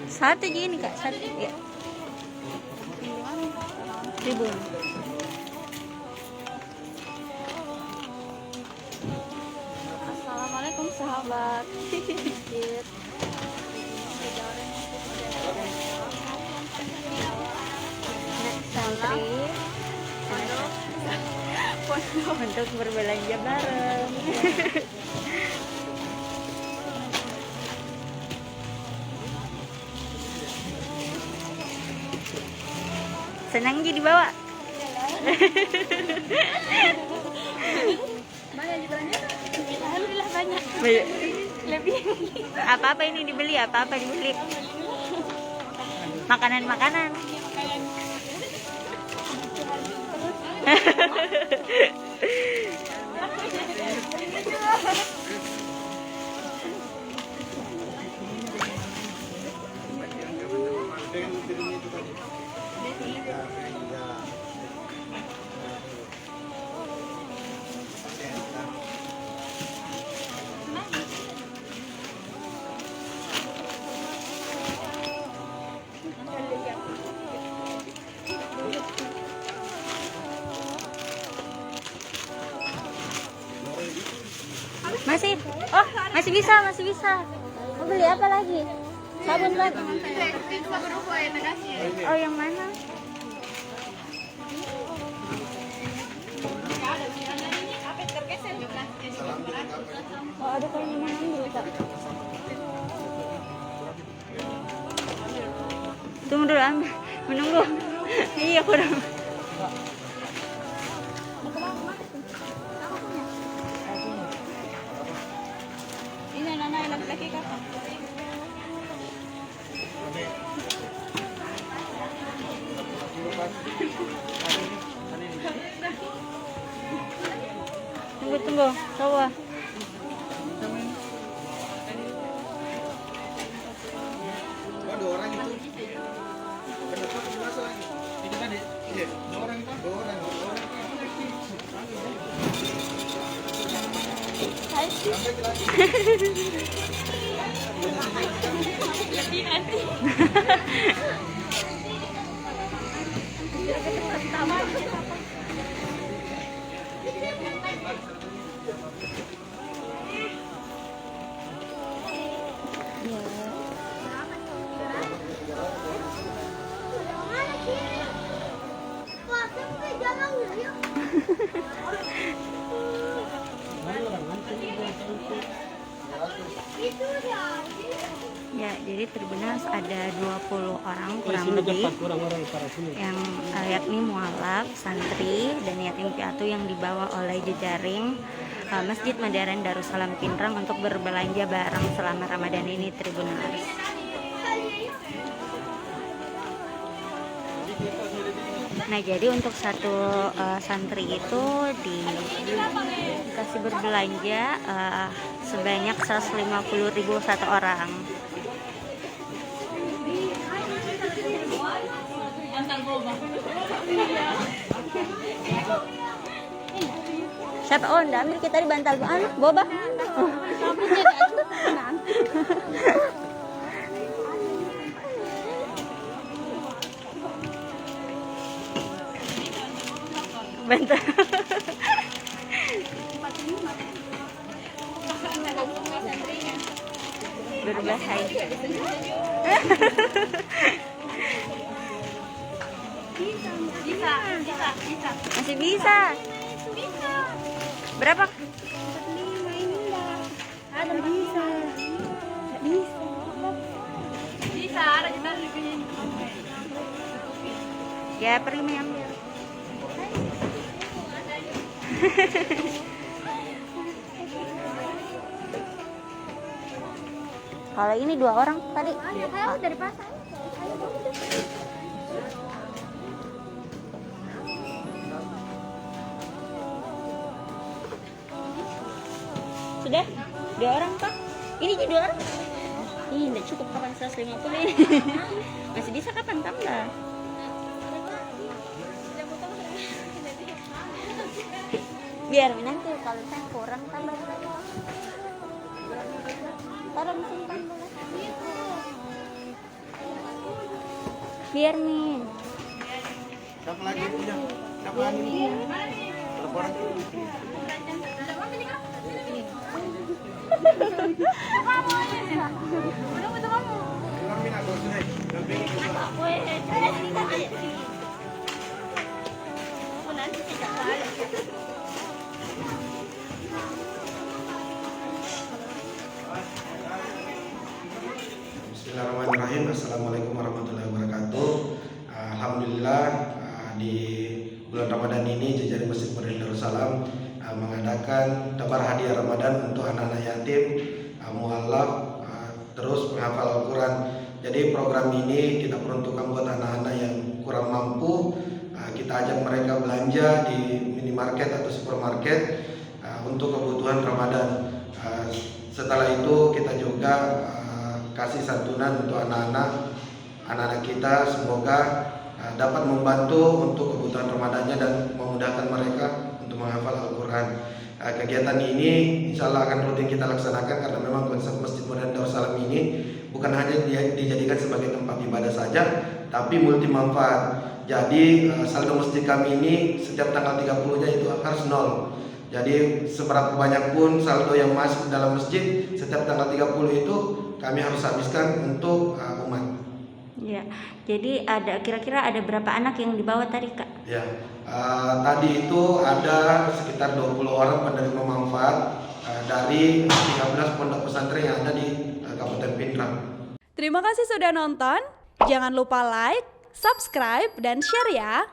Satu gini Kak, satu ya. Ribu. Assalamualaikum sahabat. Santri untuk berbelanja bareng. Senang jadi bawa. Banyak dibelanja? Alhamdulillah banyak. Lebih. Apa-apa ini dibeli, apa-apa dibeli. Makanan-makanan. Masih bisa. Mau beli apa lagi? Sabun lagi. Oh, yang mana? Oh, ada kalau yang mana dulu, Kak? Tunggu dulu, ambil. Menunggu. Iya, kurang. Ini anak-anak laki-laki kakak. Tunggu, sawah. Ada orang itu. Kenapa masuk lagi? Itu tadi. Iya, dua orang itu. Dua orang. Ya, jadi Tribuners ada 20 orang kurang lebih yang yakni mualaf, santri, dan yatim piatu yang dibawa oleh jejaring Masjid Modern Darussalam Pinrang untuk berbelanja bareng selama Ramadan ini, Tribuners. Nah, jadi untuk satu santri itu dikasih berbelanja sebanyak 150.000 satu orang. Siapa? Oh, ndak ambil kita di bantal. Boba. Bantal. Berbahaya. Bisa. Masih bisa. Berapa? Ada bisa. Bisa, ada kita lebih. Ya, pergi mengambil. Kalau ini 2 orang tadi. Ayo dari pasar. Sudah? 2 orang, Pak? Ini jadi 2 orang? Ih, enggak cukup kapan 150 ini. Masih bisa kapan tambah? Biar nanti kalau saya kurang tambah lagi. Taruh simpan dulu. Biar Min. Siapa lagi punya? Siapa lagi? Berapa orang? Bilang Min aku sudah. Dampingi ke sana. Bismillahirrahmanirrahim. Assalamualaikum warahmatullahi wabarakatuh. Alhamdulillah di bulan Ramadan ini Jejaring Masjid Modern Darussalam mengadakan tabar hadiah Ramadan untuk anak-anak yatim, mualaf, terus penghafal Al-Quran. Jadi program ini kita peruntukkan buat anak-anak yang kurang mampu. Kita ajak mereka belanja di minimarket atau supermarket untuk kebutuhan Ramadan. Setelah itu kita juga kasih santunan untuk anak-anak kita, semoga dapat membantu untuk kebutuhan Ramadannya dan memudahkan mereka untuk menghafal Al-Quran. Kegiatan ini insya Allah akan rutin kita laksanakan karena memang konsep Masjid Modern Darussalam ini bukan hanya dijadikan sebagai tempat ibadah saja, tapi multi manfaat. Jadi saldo masjid kami ini setiap tanggal 30-nya itu harus nol. Jadi seberapa banyak pun saldo yang masuk dalam masjid setiap tanggal 30 itu kami harus habiskan untuk umat. Ya, jadi kira-kira ada berapa anak yang dibawa tadi Kak? Ya, tadi itu ada sekitar 20 orang penerima manfaat dari 13 pondok pesantren yang ada di Kabupaten Pindrang. Terima kasih sudah nonton. Jangan lupa like, subscribe, dan share ya.